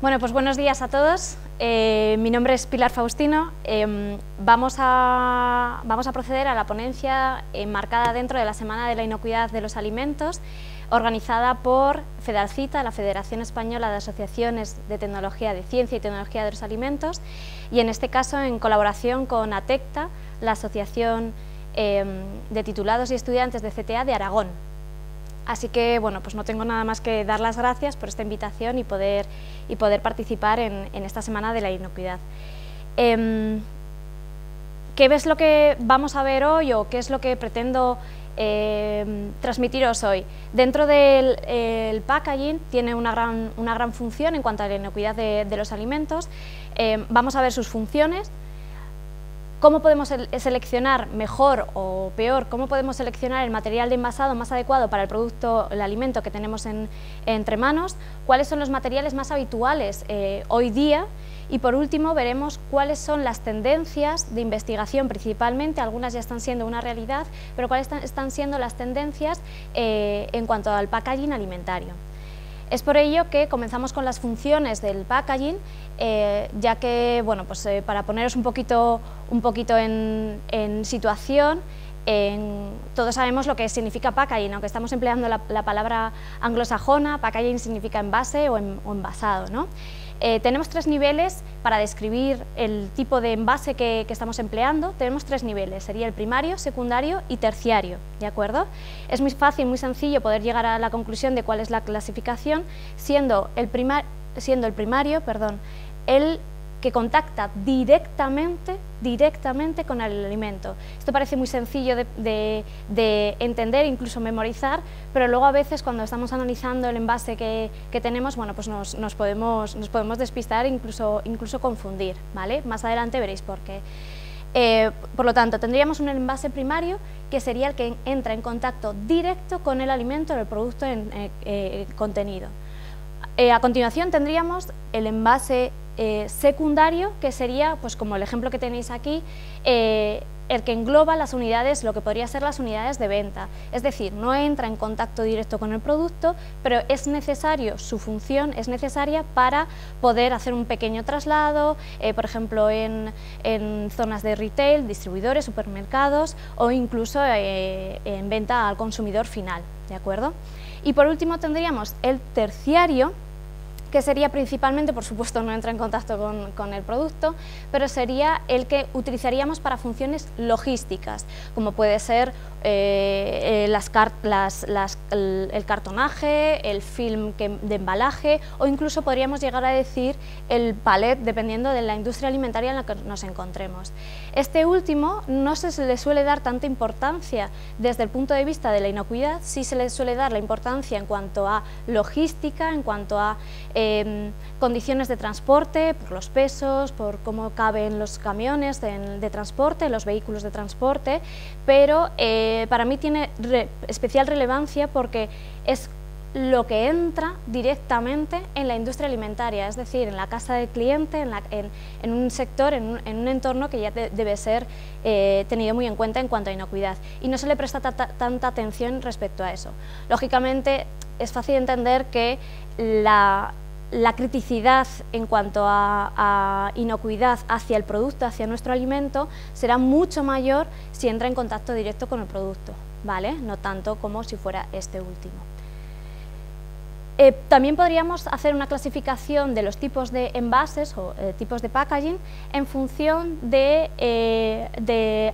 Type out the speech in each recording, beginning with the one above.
Bueno, pues buenos días a todos. Mi nombre es Pilar Faustino. Vamos a proceder a la ponencia enmarcada dentro de la Semana de la Inocuidad de los Alimentos, organizada por FEDALCITA, la Federación Española de Asociaciones de Tecnología de Ciencia y Tecnología de los Alimentos, y en este caso en colaboración con ATECTA, la Asociación de Titulados y Estudiantes de CTA de Aragón. Así que, bueno, pues no tengo nada más que dar las gracias por esta invitación y poder participar en esta Semana de la Inocuidad. ¿Qué es lo que vamos a ver hoy o qué es lo que pretendo transmitiros hoy? Dentro del packaging tiene una gran función en cuanto a la inocuidad de los alimentos. Vamos a ver sus funciones. ¿Cómo podemos seleccionar mejor o peor? ¿Cómo podemos seleccionar el material de envasado más adecuado para el producto, el alimento que tenemos entre manos? ¿Cuáles son los materiales más habituales hoy día? Y por último veremos cuáles son las tendencias de investigación principalmente, algunas ya están siendo una realidad, pero cuáles están siendo las tendencias en cuanto al packaging alimentario. Es por ello que comenzamos con las funciones del packaging, ya que, bueno, pues, para poneros un poquito en situación, todos sabemos lo que significa packaging, aunque estamos empleando la palabra anglosajona. Packaging significa envase o envasado, ¿no? Tenemos tres niveles para describir el tipo de envase que estamos empleando. Tenemos tres niveles, sería el primario, secundario y terciario, ¿de acuerdo? Es muy fácil, muy sencillo poder llegar a la conclusión de cuál es la clasificación, siendo el primario, el que contacta directamente con el alimento. Esto parece muy sencillo de entender, incluso memorizar, pero luego a veces cuando estamos analizando el envase que tenemos, bueno, pues nos podemos despistar e incluso confundir, ¿vale? Más adelante veréis por qué. Por lo tanto, tendríamos un envase primario que sería el que entra en contacto directo con el alimento o el producto contenido. A continuación tendríamos el envase secundario, que sería, pues como el ejemplo que tenéis aquí, el que engloba las unidades, lo que podría ser las unidades de venta, es decir, no entra en contacto directo con el producto, pero es necesario, su función es necesaria para poder hacer un pequeño traslado, por ejemplo en zonas de retail, distribuidores, supermercados o incluso en venta al consumidor final, ¿de acuerdo? Y por último tendríamos el terciario, que sería principalmente, por supuesto no entra en contacto con el producto, pero sería el que utilizaríamos para funciones logísticas, como puede ser el cartonaje, el film de embalaje, o incluso podríamos llegar a decir el palet, dependiendo de la industria alimentaria en la que nos encontremos. Este último no se le suele dar tanta importancia desde el punto de vista de la inocuidad, sí se le suele dar la importancia en cuanto a logística, en cuanto a condiciones de transporte, por los pesos, por cómo caben los camiones de transporte, los vehículos de transporte, pero para mí tiene especial relevancia porque es lo que entra directamente en la industria alimentaria, es decir, en la casa del cliente, en un sector, en un entorno que ya debe ser tenido muy en cuenta en cuanto a inocuidad, y no se le presta tanta atención respecto a eso. Lógicamente es fácil entender que la criticidad en cuanto a inocuidad hacia el producto, hacia nuestro alimento, será mucho mayor si entra en contacto directo con el producto, ¿vale? No tanto como si fuera este último. También podríamos hacer una clasificación de los tipos de envases o tipos de packaging en función de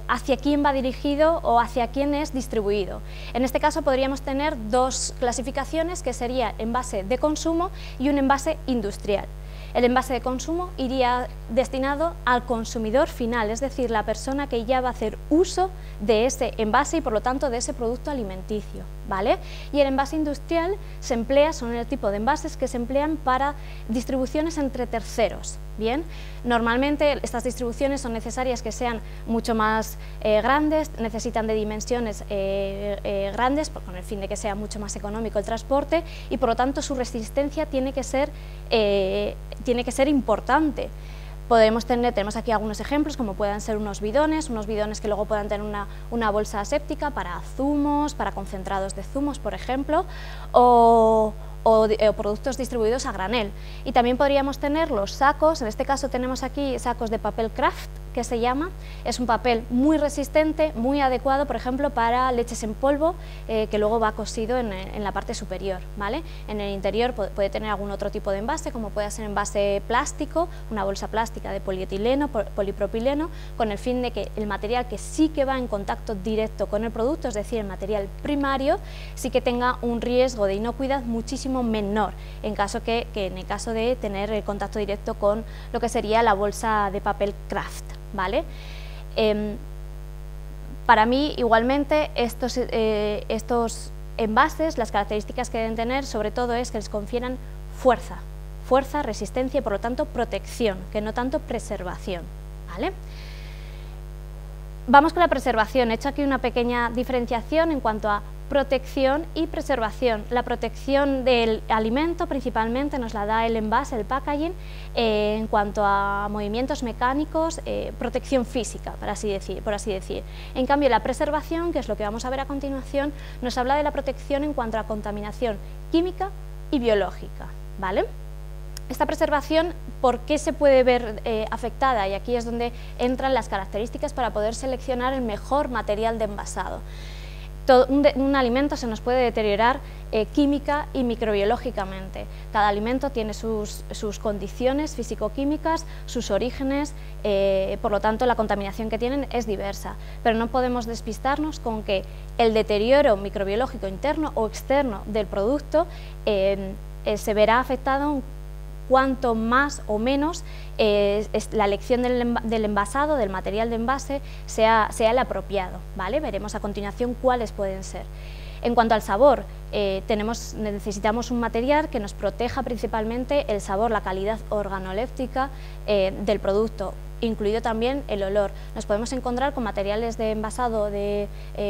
hacia quién va dirigido o hacia quién es distribuido. En este caso podríamos tener dos clasificaciones, que sería envase de consumo y un envase industrial. El envase de consumo iría destinado al consumidor final, es decir, la persona que ya va a hacer uso de ese envase y por lo tanto de ese producto alimenticio, ¿vale? Y el envase industrial son el tipo de envases que se emplean para distribuciones entre terceros, ¿bien? Normalmente estas distribuciones son necesarias que sean mucho más grandes, necesitan de dimensiones grandes con el fin de que sea mucho más económico el transporte y por lo tanto su resistencia tiene que ser importante. Tenemos aquí algunos ejemplos, como puedan ser unos bidones que luego puedan tener una bolsa aséptica para zumos, para concentrados de zumos, por ejemplo, o o productos distribuidos a granel. Y también podríamos tener los sacos, en este caso tenemos aquí sacos de papel craft, que se llama, es un papel muy resistente, muy adecuado, por ejemplo, para leches en polvo, que luego va cosido en la parte superior, ¿vale? En el interior puede tener algún otro tipo de envase, como puede ser envase plástico, una bolsa plástica de polietileno, polipropileno, con el fin de que el material que sí que va en contacto directo con el producto, es decir, el material primario, sí que tenga un riesgo de inocuidad muchísimo menor, en el caso de tener el contacto directo con lo que sería la bolsa de papel craft, ¿vale? Para mí, igualmente, estos envases, las características que deben tener, sobre todo, es que les confieran fuerza, resistencia y, por lo tanto, protección, que no tanto preservación, ¿vale? Vamos con la preservación. He hecho aquí una pequeña diferenciación en cuanto a protección y preservación. La protección del alimento principalmente nos la da el envase, el packaging, en cuanto a movimientos mecánicos, protección física, por así decir. En cambio, la preservación, que es lo que vamos a ver a continuación, nos habla de la protección en cuanto a contaminación química y biológica, ¿vale? Esta preservación, ¿por qué se puede ver afectada? Y aquí es donde entran las características para poder seleccionar el mejor material de envasado. Un alimento se nos puede deteriorar química y microbiológicamente. Cada alimento tiene sus condiciones físico-químicas, sus orígenes, por lo tanto la contaminación que tienen es diversa, pero no podemos despistarnos con que el deterioro microbiológico interno o externo del producto se verá afectado cuanto más o menos la elección del envasado, del material de envase, sea el apropiado, ¿vale? Veremos a continuación cuáles pueden ser. En cuanto al sabor, necesitamos un material que nos proteja principalmente el sabor, la calidad organoléptica del producto, incluido también el olor. Nos podemos encontrar con materiales de envasado de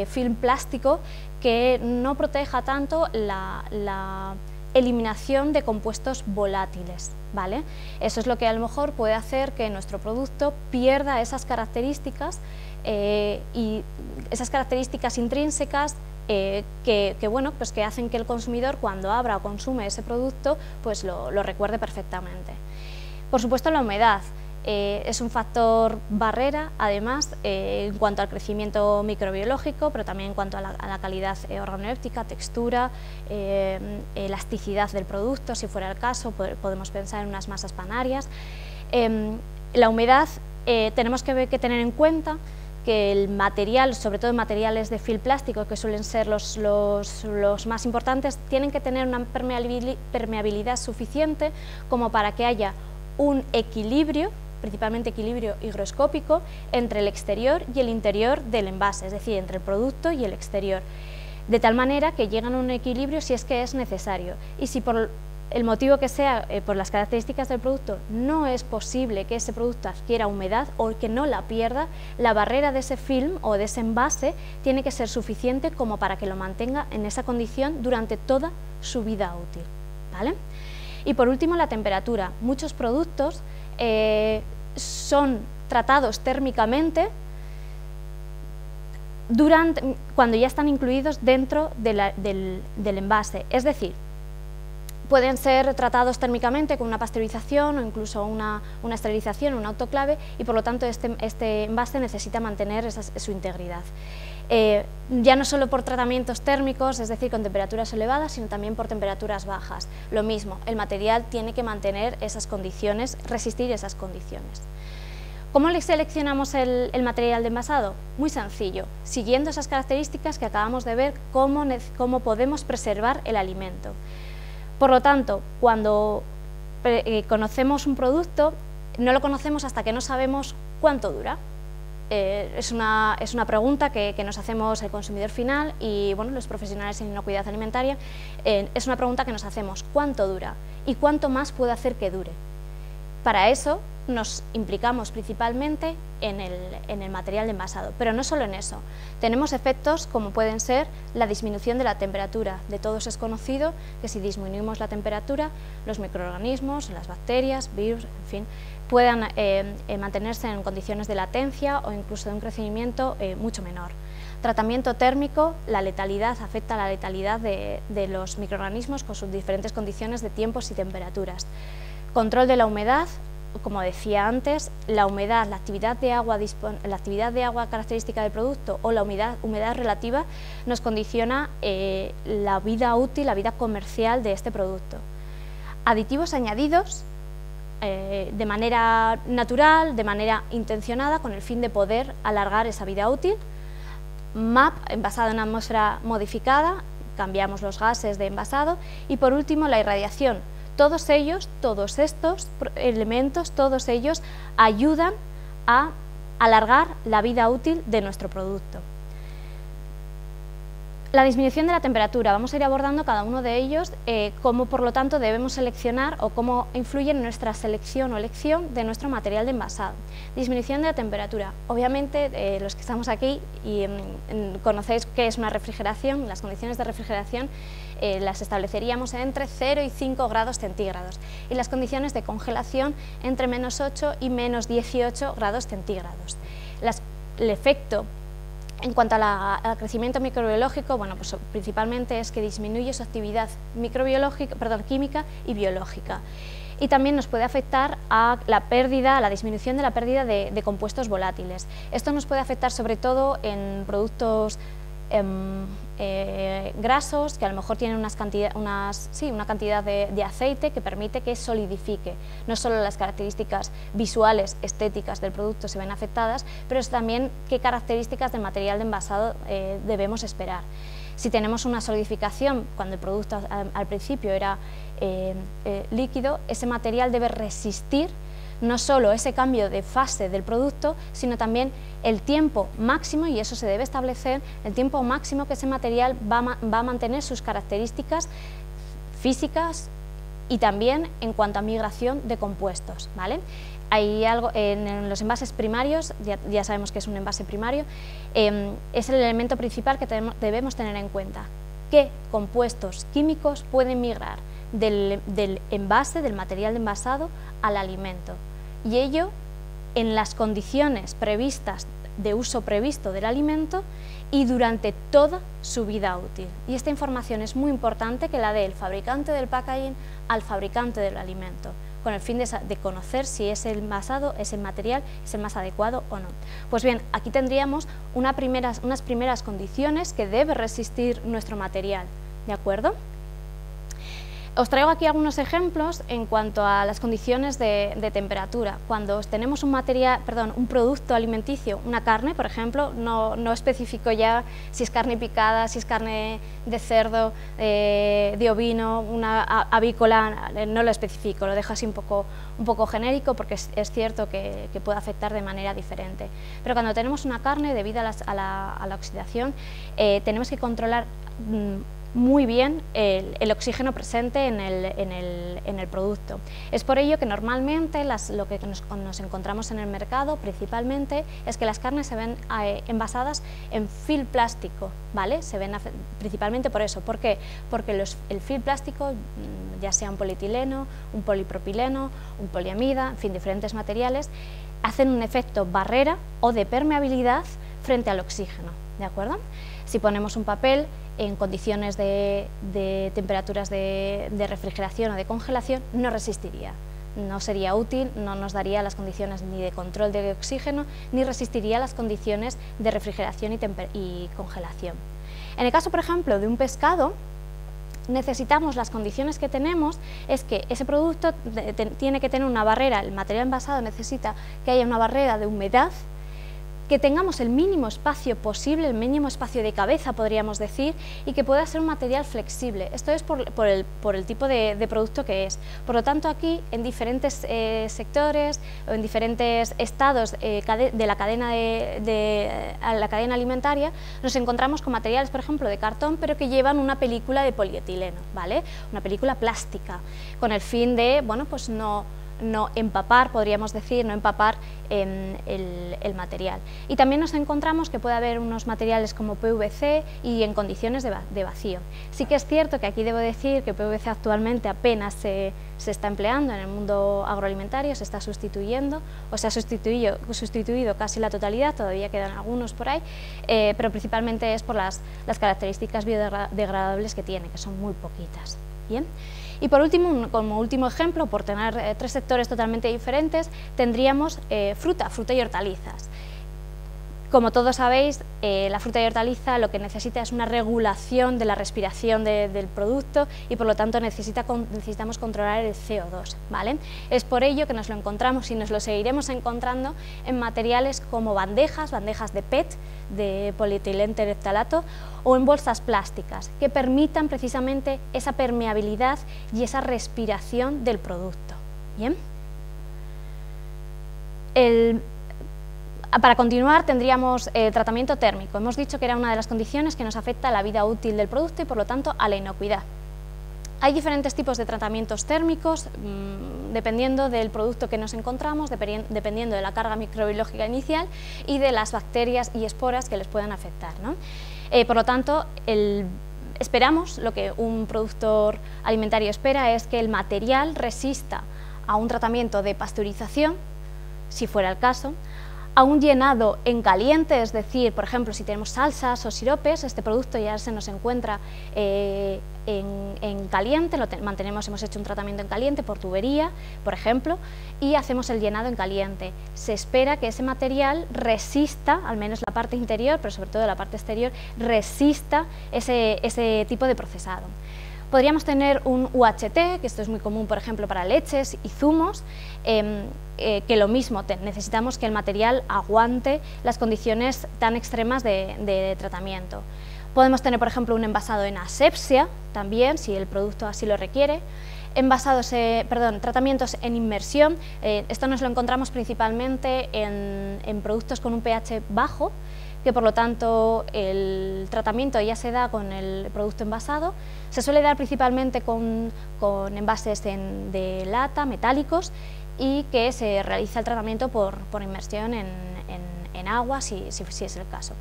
film plástico que no proteja tanto la eliminación de compuestos volátiles, ¿vale? Eso es lo que a lo mejor puede hacer que nuestro producto pierda esas características y esas características intrínsecas que hacen que el consumidor, cuando abra o consume ese producto, pues lo recuerde perfectamente. Por supuesto, la humedad es un factor barrera, además, en cuanto al crecimiento microbiológico, pero también en cuanto a la calidad organoléptica, textura, elasticidad del producto, si fuera el caso, podemos pensar en unas masas panarias. La humedad, tenemos que tener en cuenta que el material, sobre todo materiales de film plástico, que suelen ser los más importantes, tienen que tener una permeabilidad suficiente como para que haya un equilibrio, principalmente equilibrio higroscópico, entre el exterior y el interior del envase, es decir, entre el producto y el exterior, de tal manera que llegan a un equilibrio si es que es necesario. Y si por el motivo que sea, por las características del producto, no es posible que ese producto adquiera humedad o que no la pierda, la barrera de ese film o de ese envase tiene que ser suficiente como para que lo mantenga en esa condición durante toda su vida útil, ¿vale? Y por último, la temperatura. Muchos productos son tratados térmicamente cuando ya están incluidos dentro del envase, es decir, pueden ser tratados térmicamente con una pasteurización o incluso una esterilización, un autoclave, y por lo tanto este envase necesita mantener su integridad. Ya no solo por tratamientos térmicos, es decir, con temperaturas elevadas, sino también por temperaturas bajas. Lo mismo, el material tiene que mantener esas condiciones, resistir esas condiciones. ¿Cómo le seleccionamos el material de envasado? Muy sencillo, siguiendo esas características que acabamos de ver, cómo podemos preservar el alimento. Por lo tanto, cuando conocemos un producto, no lo conocemos hasta que no sabemos cuánto dura. Es una pregunta que nos hacemos el consumidor final y bueno, los profesionales en inocuidad alimentaria. Es una pregunta que nos hacemos: ¿cuánto dura? ¿Y cuánto más puede hacer que dure? Para eso nos implicamos principalmente en el material de envasado, pero no solo en eso. Tenemos efectos como pueden ser la disminución de la temperatura. De todos es conocido que si disminuimos la temperatura, los microorganismos, las bacterias, virus, en fin, puedan mantenerse en condiciones de latencia o incluso de un crecimiento mucho menor. Tratamiento térmico, la letalidad, afecta a la letalidad de los microorganismos con sus diferentes condiciones de tiempos y temperaturas. Control de la humedad, como decía antes, la humedad, la actividad de agua característica del producto o la humedad relativa nos condiciona la vida útil, la vida comercial de este producto. Aditivos añadidos de manera natural, de manera intencionada, con el fin de poder alargar esa vida útil. MAP, envasado en atmósfera modificada, cambiamos los gases de envasado. Y por último, la irradiación. Todos estos elementos, todos ellos ayudan a alargar la vida útil de nuestro producto. La disminución de la temperatura, vamos a ir abordando cada uno de ellos, cómo por lo tanto debemos seleccionar o cómo influye en nuestra selección o elección de nuestro material de envasado. Disminución de la temperatura, obviamente los que estamos aquí y conocéis qué es una refrigeración, las condiciones de refrigeración las estableceríamos entre 0 y 5 grados centígrados y las condiciones de congelación entre -8 y -18 grados centígrados. El efecto en cuanto al crecimiento microbiológico, bueno, pues principalmente es que disminuye su actividad química y biológica. Y también nos puede afectar a la disminución de la pérdida de compuestos volátiles. Esto nos puede afectar sobre todo en productos grasos, que a lo mejor tienen una cantidad de aceite que permite que solidifique. No solo las características visuales, estéticas del producto se ven afectadas, pero es también qué características del material de envasado debemos esperar. Si tenemos una solidificación, cuando el producto al principio era líquido, ese material debe resistir no solo ese cambio de fase del producto, sino también el tiempo máximo, y eso se debe establecer, el tiempo máximo que ese material va a mantener sus características físicas y también en cuanto a migración de compuestos, ¿vale? Hay algo en los envases primarios, ya sabemos que es un envase primario, es el elemento principal que debemos tener en cuenta. ¿Qué compuestos químicos pueden migrar del envase, del material de envasado, al alimento? Y ello en las condiciones previstas de uso previsto del alimento y durante toda su vida útil. Y esta información es muy importante que la dé el fabricante del packaging al fabricante del alimento, con el fin de conocer si ese envasado, ese material, es el más adecuado o no. Pues bien, aquí tendríamos unas primeras condiciones que debe resistir nuestro material, ¿de acuerdo? Os traigo aquí algunos ejemplos en cuanto a las condiciones de temperatura. Cuando tenemos un producto alimenticio, una carne, por ejemplo, no especifico ya si es carne picada, si es carne de cerdo, de ovino, una avícola, no lo especifico, lo dejo así un poco genérico porque es cierto que puede afectar de manera diferente. Pero cuando tenemos una carne, debido a la oxidación, tenemos que controlar muy bien el oxígeno presente en el producto. Es por ello que normalmente lo que nos encontramos en el mercado principalmente es que las carnes se ven envasadas en film plástico, ¿vale? Se ven principalmente por eso. ¿Por qué? Porque el film plástico, ya sea un polietileno, un polipropileno, un poliamida, en fin, diferentes materiales, hacen un efecto barrera o de permeabilidad frente al oxígeno, ¿de acuerdo? Si ponemos un papel en condiciones de temperaturas de refrigeración o de congelación, no resistiría, no sería útil, no nos daría las condiciones ni de control de oxígeno, ni resistiría las condiciones de refrigeración y congelación. En el caso, por ejemplo, de un pescado, necesitamos las condiciones que tenemos, es que ese producto tiene que tener una barrera, el material envasado necesita que haya una barrera de humedad, que tengamos el mínimo espacio posible, el mínimo espacio de cabeza, podríamos decir, y que pueda ser un material flexible. Esto es por el tipo de producto que es. Por lo tanto, aquí, en diferentes sectores o en diferentes estados de la cadena, la cadena alimentaria, nos encontramos con materiales, por ejemplo, de cartón, pero que llevan una película de polietileno, ¿vale? Una película plástica, con el fin de, bueno, pues no no empapar, podríamos decir, no empapar el material. Y también nos encontramos que puede haber unos materiales como PVC y en condiciones de vacío. Sí que es cierto que aquí debo decir que PVC actualmente apenas se está empleando en el mundo agroalimentario, se está sustituyendo, o se ha sustituido casi la totalidad, todavía quedan algunos por ahí, pero principalmente es por las características biodegradables que tiene, que son muy poquitas. Bien. Y por último, como último ejemplo, por tener tres sectores totalmente diferentes, tendríamos fruta y hortalizas. Como todos sabéis, la fruta y hortaliza lo que necesita es una regulación de la respiración del producto y por lo tanto necesitamos controlar el CO2, ¿vale? Es por ello que nos lo encontramos y nos lo seguiremos encontrando en materiales como bandejas de PET, de polietileno tereftalato, o en bolsas plásticas, que permitan precisamente esa permeabilidad y esa respiración del producto. ¿Bien? Para continuar tendríamos el tratamiento térmico. Hemos dicho que era una de las condiciones que nos afecta a la vida útil del producto y por lo tanto a la inocuidad. Hay diferentes tipos de tratamientos térmicos dependiendo del producto que nos encontramos, dependiendo de la carga microbiológica inicial y de las bacterias y esporas que les puedan afectar, ¿no? Por lo tanto, esperamos, lo que un productor alimentario espera es que el material resista a un tratamiento de pasteurización, si fuera el caso, a un llenado en caliente, es decir, por ejemplo, si tenemos salsas o siropes, este producto ya se nos encuentra en caliente, hemos hecho un tratamiento en caliente por tubería, por ejemplo, y hacemos el llenado en caliente. Se espera que ese material resista, al menos la parte interior, pero sobre todo la parte exterior, resista ese tipo de procesado. Podríamos tener un UHT, que esto es muy común, por ejemplo, para leches y zumos, que lo mismo, necesitamos que el material aguante las condiciones tan extremas de tratamiento. Podemos tener, por ejemplo, un envasado en asepsia, también, si el producto así lo requiere. Tratamientos en inmersión, esto nos lo encontramos principalmente en productos con un pH bajo, que por lo tanto el tratamiento ya se da con el producto envasado. Se suele dar principalmente con envases de lata, metálicos, y que se realiza el tratamiento por inmersión en agua, si es el caso.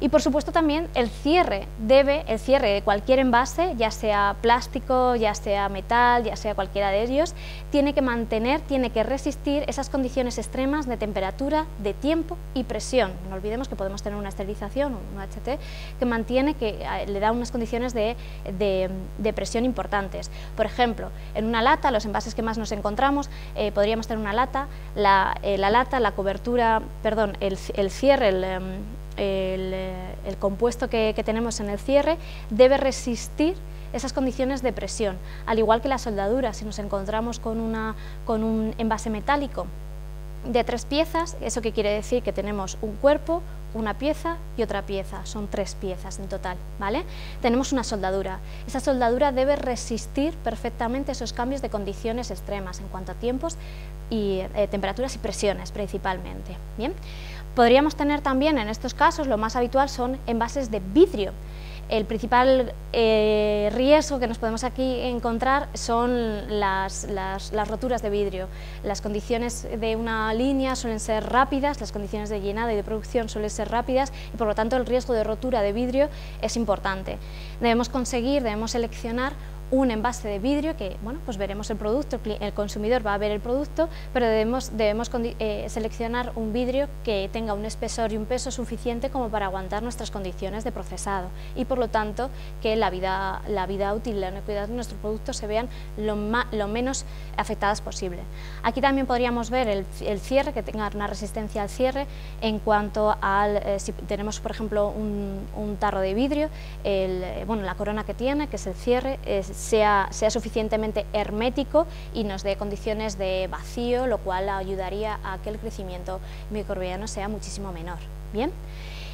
Y por supuesto también el cierre de cualquier envase, ya sea plástico, ya sea metal, ya sea cualquiera de ellos, tiene que resistir esas condiciones extremas de temperatura, de tiempo y presión. No olvidemos que podemos tener una esterilización, un HT, que le da unas condiciones de presión importantes. Por ejemplo, en una lata, los envases que más nos encontramos, podríamos tener una lata, la cobertura, el cierre, el compuesto que tenemos en el cierre debe resistir esas condiciones de presión, al igual que la soldadura. Si nos encontramos con un envase metálico de 3 piezas, ¿eso qué quiere decir? Que tenemos un cuerpo, una pieza y otra pieza, son 3 piezas en total, ¿vale? Tenemos una soldadura, esa soldadura debe resistir perfectamente esos cambios de condiciones extremas en cuanto a tiempos y temperaturas y presiones principalmente, ¿bien? Podríamos tener también, en estos casos, lo más habitual son envases de vidrio. El principal riesgo que nos podemos aquí encontrar son las roturas de vidrio. Las condiciones de una línea suelen ser rápidas, las condiciones de llenado y de producción suelen ser rápidas y por lo tanto el riesgo de rotura de vidrio es importante. Debemos seleccionar un envase de vidrio que, bueno, pues veremos el producto, el consumidor va a ver el producto, pero debemos seleccionar un vidrio que tenga un espesor y un peso suficiente como para aguantar nuestras condiciones de procesado y por lo tanto que la vida útil y la inocuidad de nuestro producto se vean lo menos afectadas posible. Aquí también podríamos ver el cierre, que tenga una resistencia al cierre en cuanto al, si tenemos por ejemplo un tarro de vidrio, la corona que tiene, que es el cierre, sea suficientemente hermético y nos dé condiciones de vacío, lo cual ayudaría a que el crecimiento microbiano sea muchísimo menor. Bien.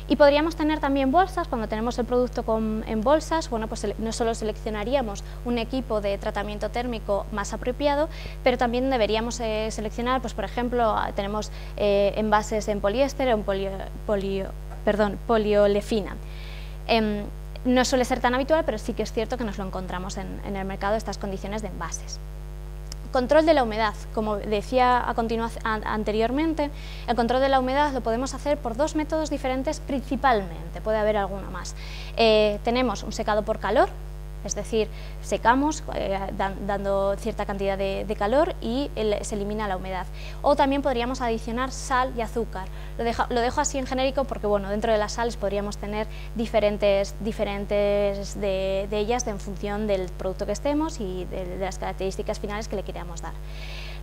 Y podríamos tener también bolsas. Cuando tenemos el producto en bolsas, bueno, pues no solo seleccionaríamos un equipo de tratamiento térmico más apropiado, pero también deberíamos seleccionar, pues por ejemplo, tenemos envases en poliéster o en poliolefina. No suele ser tan habitual, pero sí que es cierto que nos lo encontramos en el mercado, estas condiciones de envases. Control de la humedad. Como decía anteriormente, el control de la humedad lo podemos hacer por dos métodos diferentes principalmente, puede haber alguno más. Tenemos un secado por calor, es decir, secamos dando cierta cantidad de calor y se elimina la humedad. O también podríamos adicionar sal y azúcar. Lo dejo así en genérico porque bueno, dentro de las sales podríamos tener diferentes de ellas en función del producto que estemos y de las características finales que le queramos dar.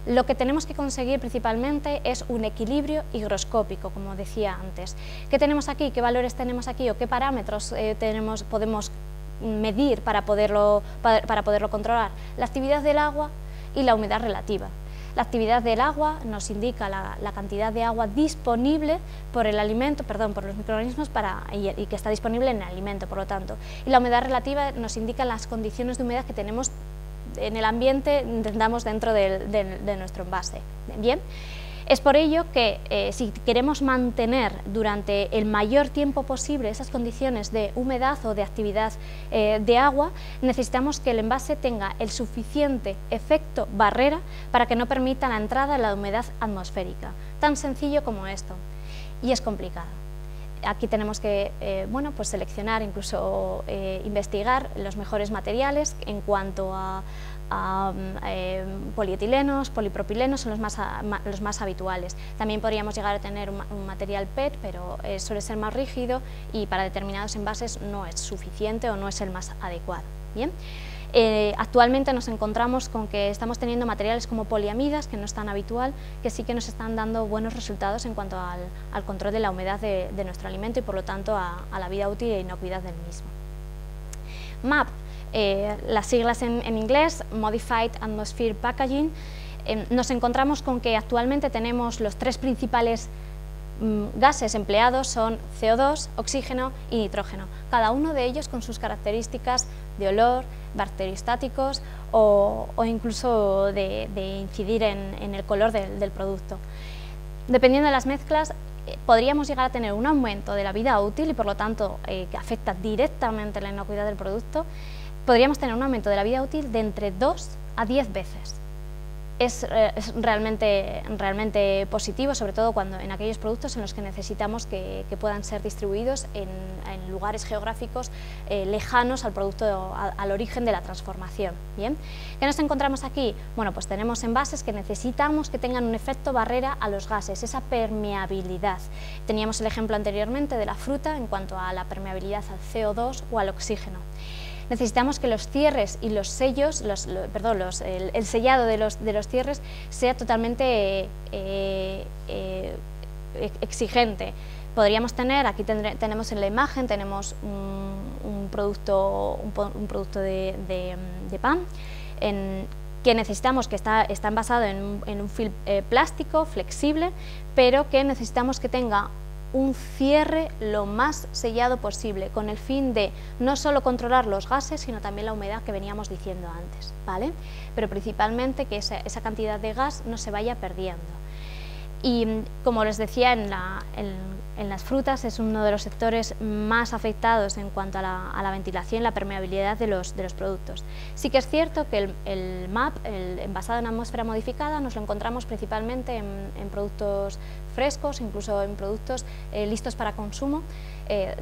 Lo que tenemos que conseguir principalmente es un equilibrio higroscópico, como decía antes. ¿Qué tenemos aquí? ¿Qué valores tenemos aquí? ¿O qué parámetros podemos medir para poderlo controlar? La actividad del agua y la humedad relativa. La actividad del agua nos indica la cantidad de agua disponible por el alimento, por los microorganismos y que está disponible en el alimento, por lo tanto. Y la humedad relativa nos indica las condiciones de humedad que tenemos en el ambiente, entendamos dentro de nuestro envase. Bien. Es por ello que si queremos mantener durante el mayor tiempo posible esas condiciones de humedad o de actividad de agua, necesitamos que el envase tenga el suficiente efecto barrera para que no permita la entrada de la humedad atmosférica. Tan sencillo como esto. Y es complicado. Aquí tenemos que pues seleccionar, incluso investigar los mejores materiales en cuanto a polietilenos, polipropilenos son los más habituales. También podríamos llegar a tener un material PET, pero suele ser más rígido y para determinados envases no es suficiente o no es el más adecuado. Bien. Actualmente nos encontramos con que estamos teniendo materiales como poliamidas, que no es tan habitual, que sí que nos están dando buenos resultados en cuanto al control de la humedad de nuestro alimento y por lo tanto a la vida útil e inocuidad del mismo. MAP, las siglas en inglés, Modified Atmosphere Packaging. Nos encontramos con que actualmente tenemos los tres principales gases empleados son CO2, oxígeno y nitrógeno, cada uno de ellos con sus características de olor, bacteriostáticos o incluso de incidir en el color del producto. Dependiendo de las mezclas, podríamos llegar a tener un aumento de la vida útil y por lo tanto que afecta directamente la inocuidad del producto. Podríamos tener un aumento de la vida útil de entre 2 a 10 veces. Es realmente positivo, sobre todo cuando en aquellos productos en los que necesitamos que puedan ser distribuidos en lugares geográficos lejanos al producto, al origen de la transformación. ¿Bien? ¿Qué nos encontramos aquí? Bueno, pues tenemos envases que necesitamos que tengan un efecto barrera a los gases, esa permeabilidad. Teníamos el ejemplo anteriormente de la fruta en cuanto a la permeabilidad al CO2 o al oxígeno. Necesitamos que los cierres y los sellos, el sellado de los cierres sea totalmente exigente. Podríamos tener, aquí tenemos en la imagen, tenemos un producto de pan que necesitamos que está envasado en un film plástico flexible, pero que necesitamos que tenga un cierre lo más sellado posible, con el fin de no solo controlar los gases, sino también la humedad que veníamos diciendo antes, ¿vale? Pero principalmente que esa cantidad de gas no se vaya perdiendo. Y como les decía, en las frutas es uno de los sectores más afectados en cuanto a la ventilación y la permeabilidad de los productos. Sí que es cierto que el MAP, el envasado en atmósfera modificada, nos lo encontramos principalmente en productos frescos, incluso en productos listos para consumo,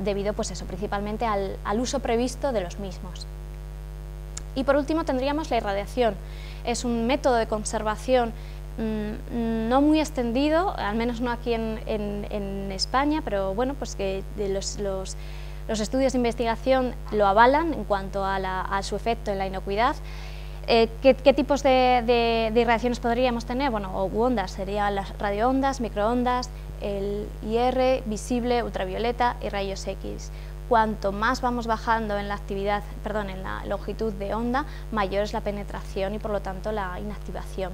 debido pues eso, principalmente al uso previsto de los mismos. Y por último tendríamos la irradiación. Es un método de conservación no muy extendido, al menos no aquí en España, pero bueno, pues que los estudios de investigación lo avalan en cuanto a su efecto en la inocuidad. ¿Qué tipos de irradiaciones podríamos tener? Bueno, ondas, serían las radioondas, microondas, el IR, visible, ultravioleta y rayos X. Cuanto más vamos bajando en la longitud de onda, mayor es la penetración y por lo tanto la inactivación.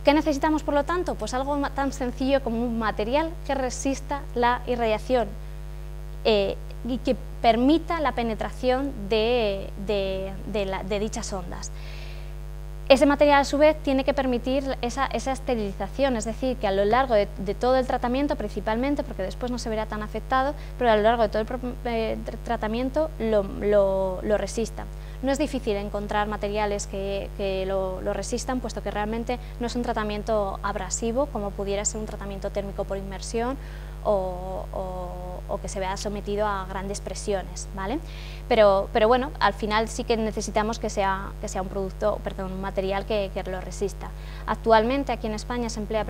¿Qué necesitamos por lo tanto? Pues algo tan sencillo como un material que resista la irradiación y que permita la penetración de dichas ondas. Ese material a su vez tiene que permitir esa esterilización, es decir, que a lo largo de todo el tratamiento, principalmente porque después no se verá tan afectado, pero a lo largo de todo el tratamiento lo resista. no es difícil encontrar materiales que lo resistan, puesto que realmente no es un tratamiento abrasivo, como pudiera ser un tratamiento térmico por inmersión o que se vea sometido a grandes presiones, ¿vale? Pero bueno, al final sí que necesitamos que sea un material que lo resista. Actualmente aquí en España se emplea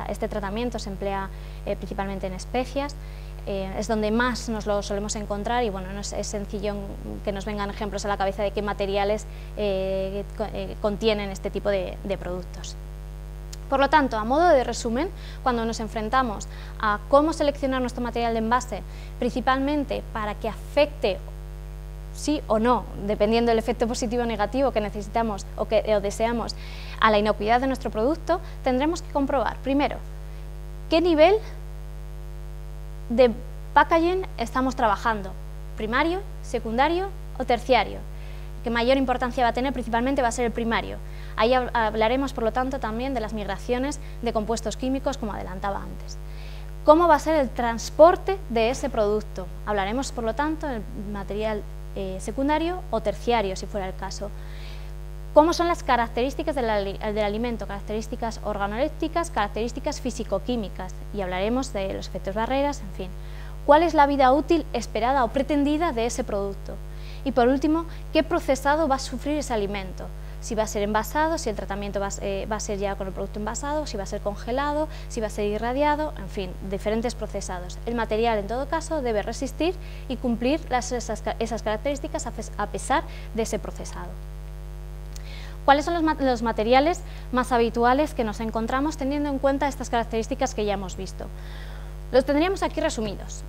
este tratamiento se emplea principalmente en especias. Es donde más nos lo solemos encontrar y bueno, no es sencillo que nos vengan ejemplos a la cabeza de qué materiales contienen este tipo de productos. Por lo tanto, a modo de resumen, cuando nos enfrentamos a cómo seleccionar nuestro material de envase, principalmente para que afecte sí o no, dependiendo del efecto positivo o negativo que necesitamos o deseamos a la inocuidad de nuestro producto, tendremos que comprobar, primero, qué nivel de packaging estamos trabajando, primario, secundario o terciario. Que mayor importancia va a tener principalmente va a ser el primario. Ahí hablaremos, por lo tanto, también de las migraciones de compuestos químicos, como adelantaba antes. ¿Cómo va a ser el transporte de ese producto? Hablaremos, por lo tanto, del material secundario o terciario, si fuera el caso. ¿Cómo son las características del alimento? Características organolépticas, características físico-químicas, y hablaremos de los efectos barreras, en fin. ¿Cuál es la vida útil esperada o pretendida de ese producto? Y por último, ¿qué procesado va a sufrir ese alimento? Si va a ser envasado, si el tratamiento va a ser ya con el producto envasado, si va a ser congelado, si va a ser irradiado, en fin, diferentes procesados. El material, en todo caso, debe resistir y cumplir esas características a pesar de ese procesado. ¿Cuáles son los materiales más habituales que nos encontramos teniendo en cuenta estas características que ya hemos visto? Los tendríamos aquí resumidos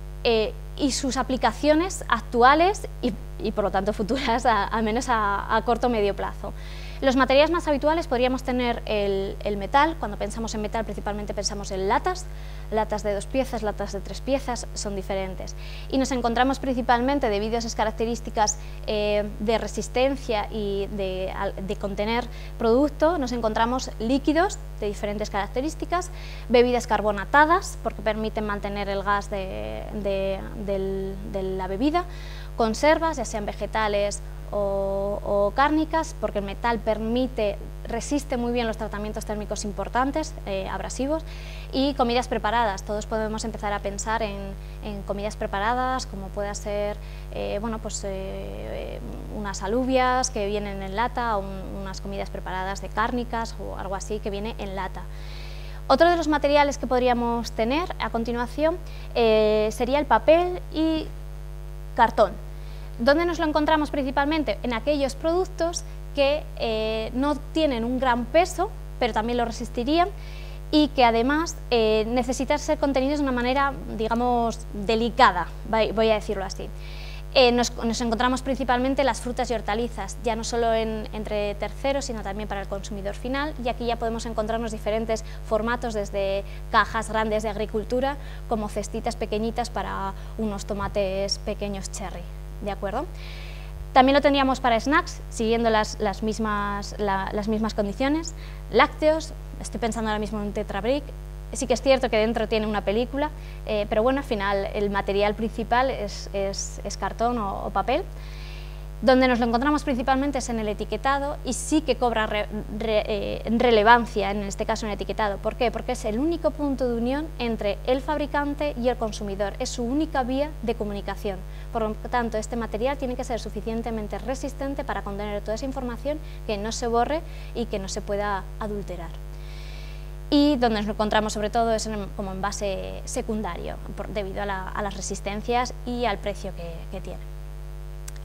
y sus aplicaciones actuales y por lo tanto futuras, al menos a corto o medio plazo. Los materiales más habituales podríamos tener el metal. Cuando pensamos en metal principalmente pensamos en latas de 2 piezas, latas de 3 piezas, son diferentes. Y nos encontramos principalmente, debido a esas características de resistencia y de contener producto, nos encontramos líquidos de diferentes características, bebidas carbonatadas, porque permiten mantener el gas de la bebida, conservas, ya sean vegetales o cárnicas, porque el metal resiste muy bien los tratamientos térmicos importantes, abrasivos, y comidas preparadas. Todos podemos empezar a pensar en comidas preparadas, como pueda ser unas alubias que vienen en lata, o unas comidas preparadas de cárnicas o algo así que viene en lata. Otro de los materiales que podríamos tener a continuación sería el papel y cartón. ¿Dónde nos lo encontramos principalmente? En aquellos productos que no tienen un gran peso, pero también lo resistirían, y que además necesitan ser contenidos de una manera, digamos, delicada, voy a decirlo así. Nos encontramos principalmente las frutas y hortalizas, ya no solo entre terceros, sino también para el consumidor final, y aquí ya podemos encontrarnos diferentes formatos, desde cajas grandes de agricultura, como cestitas pequeñitas para unos tomates pequeños cherry, ¿de acuerdo? También lo tendríamos para snacks, siguiendo las mismas condiciones. Lácteos, estoy pensando ahora mismo en un Tetra Brick. Sí que es cierto que dentro tiene una película, pero bueno, al final el material principal es cartón o papel. Donde nos lo encontramos principalmente es en el etiquetado, y sí que cobra relevancia en este caso en el etiquetado. ¿Por qué? Porque es el único punto de unión entre el fabricante y el consumidor, es su única vía de comunicación. Por lo tanto, este material tiene que ser suficientemente resistente para contener toda esa información, que no se borre y que no se pueda adulterar. Y donde nos lo encontramos sobre todo es como envase secundario, debido a las resistencias y al precio que tiene.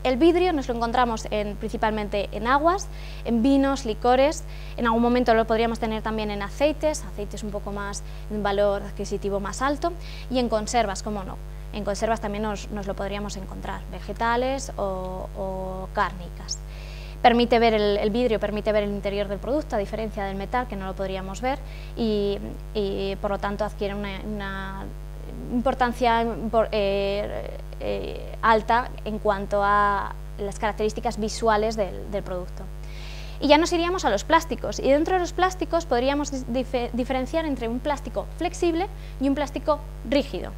El vidrio nos lo encontramos principalmente en aguas, en vinos, licores, en algún momento lo podríamos tener también en aceites un poco más, de un valor adquisitivo más alto, y en conservas, cómo no. En conservas también nos lo podríamos encontrar, vegetales o cárnicas. El vidrio permite ver el interior del producto, a diferencia del metal, que no lo podríamos ver, y por lo tanto adquiere una importancia alta en cuanto a las características visuales del producto. Y ya nos iríamos a los plásticos, y dentro de los plásticos podríamos diferenciar entre un plástico flexible y un plástico rígido.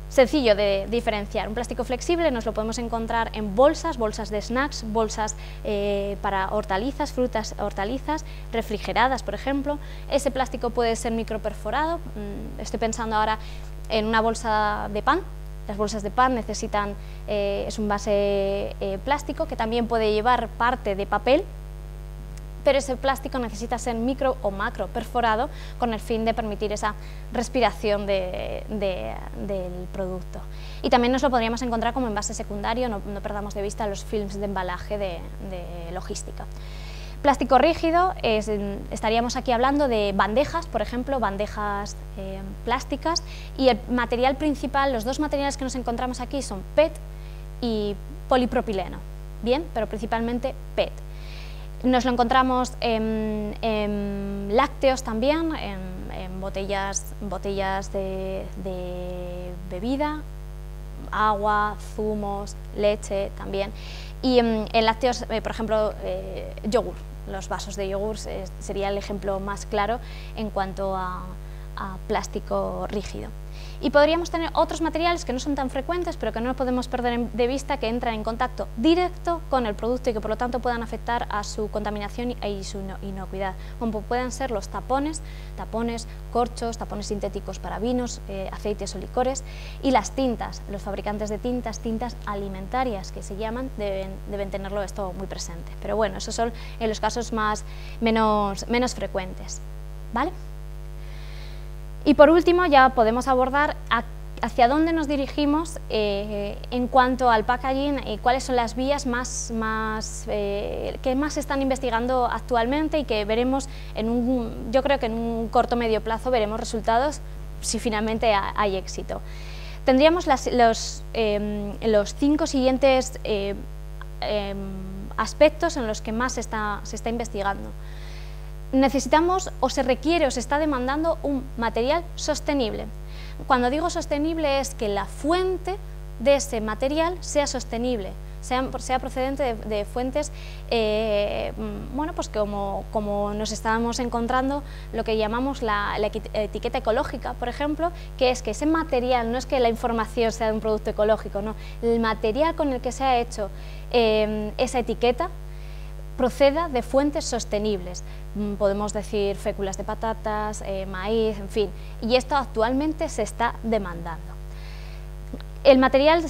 Sencillo de diferenciar. Un plástico flexible nos lo podemos encontrar en bolsas, bolsas de snacks, bolsas para hortalizas, frutas, hortalizas, refrigeradas, por ejemplo. Ese plástico puede ser microperforado. Estoy pensando ahora en una bolsa de pan. Las bolsas de pan necesitan, es un base plástico que también puede llevar parte de papel, pero ese plástico necesita ser micro o macro perforado con el fin de permitir esa respiración del producto. Y también nos lo podríamos encontrar como envase secundario, no perdamos de vista los films de embalaje de logística. Plástico rígido, estaríamos aquí hablando de bandejas, por ejemplo, bandejas plásticas, y el material principal, los dos materiales que nos encontramos aquí son PET y polipropileno, bien, pero principalmente PET. Nos lo encontramos en lácteos también, en botellas de bebida, agua, zumos, leche también, y en lácteos, por ejemplo, yogur. Los vasos de yogur sería el ejemplo más claro en cuanto a plástico rígido. Y podríamos tener otros materiales que no son tan frecuentes, pero que no podemos perder de vista, que entran en contacto directo con el producto y que por lo tanto puedan afectar a su contaminación y su inocuidad, como pueden ser los tapones, corchos, tapones sintéticos para vinos, aceites o licores, y las tintas. Los fabricantes de tintas alimentarias que se llaman, deben tenerlo esto muy presente. Pero bueno, esos son en los casos menos frecuentes, ¿vale? Y por último ya podemos abordar hacia dónde nos dirigimos en cuanto al packaging y cuáles son las vías que más se están investigando actualmente y que veremos yo creo que en un corto medio plazo veremos resultados si finalmente hay éxito. Tendríamos los 5 siguientes aspectos en los que más se está investigando. Necesitamos, o se requiere, o se está demandando un material sostenible. Cuando digo sostenible es que la fuente de ese material sea sostenible, sea procedente de fuentes, bueno, pues como nos estamos encontrando lo que llamamos la etiqueta ecológica, por ejemplo, que es que ese material, no es que la información sea de un producto ecológico, no, el material con el que se ha hecho esa etiqueta proceda de fuentes sostenibles. Podemos decir féculas de patatas, maíz, en fin, y esto actualmente se está demandando. El material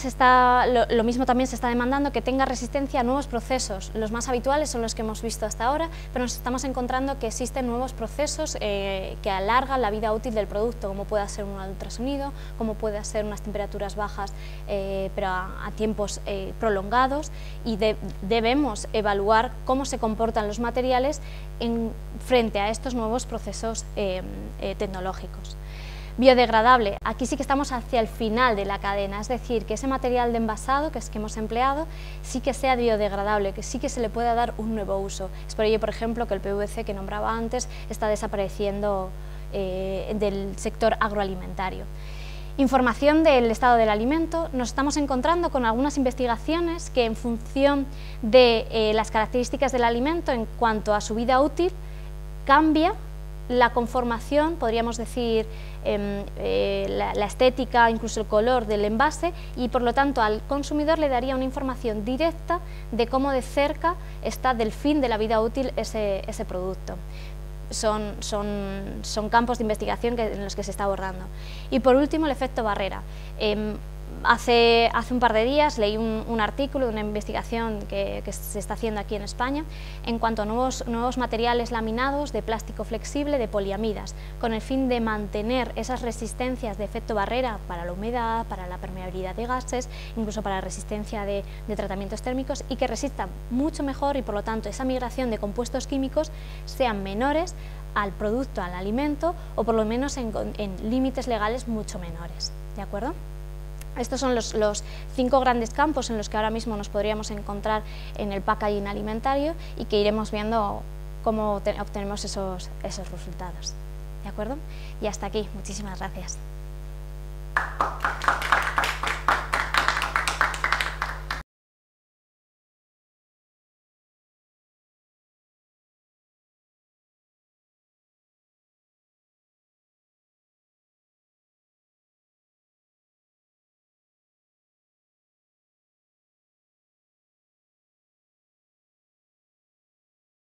lo mismo también se está demandando que tenga resistencia a nuevos procesos. Los más habituales son los que hemos visto hasta ahora, pero nos estamos encontrando que existen nuevos procesos que alargan la vida útil del producto, como puede ser un ultrasonido, como puede ser unas temperaturas bajas, pero a tiempos prolongados, y debemos evaluar cómo se comportan los materiales frente a estos nuevos procesos tecnológicos. Biodegradable, aquí sí que estamos hacia el final de la cadena, es decir, que ese material de envasado que hemos empleado sí que sea biodegradable, que sí que se le pueda dar un nuevo uso. Es por ello, por ejemplo, que el PVC que nombraba antes está desapareciendo del sector agroalimentario. Información del estado del alimento. Nos estamos encontrando con algunas investigaciones que en función de las características del alimento en cuanto a su vida útil cambia la conformación, podríamos decir, la estética, incluso el color del envase, y por lo tanto al consumidor le daría una información directa de cómo de cerca está del fin de la vida útil ese producto. Son campos de investigación en los que se está abordando. Y por último, el efecto barrera. Hace un par de días leí un artículo de una investigación que se está haciendo aquí en España en cuanto a nuevos materiales laminados de plástico flexible de poliamidas, con el fin de mantener esas resistencias de efecto barrera para la humedad, para la permeabilidad de gases, incluso para la resistencia de tratamientos térmicos, y que resistan mucho mejor, y por lo tanto esa migración de compuestos químicos sean menores al producto, al alimento, o por lo menos en límites legales mucho menores. ¿De acuerdo? Estos son los 5 grandes campos en los que ahora mismo nos podríamos encontrar en el packaging alimentario y que iremos viendo cómo obtenemos esos resultados. ¿De acuerdo? Y hasta aquí. Muchísimas gracias.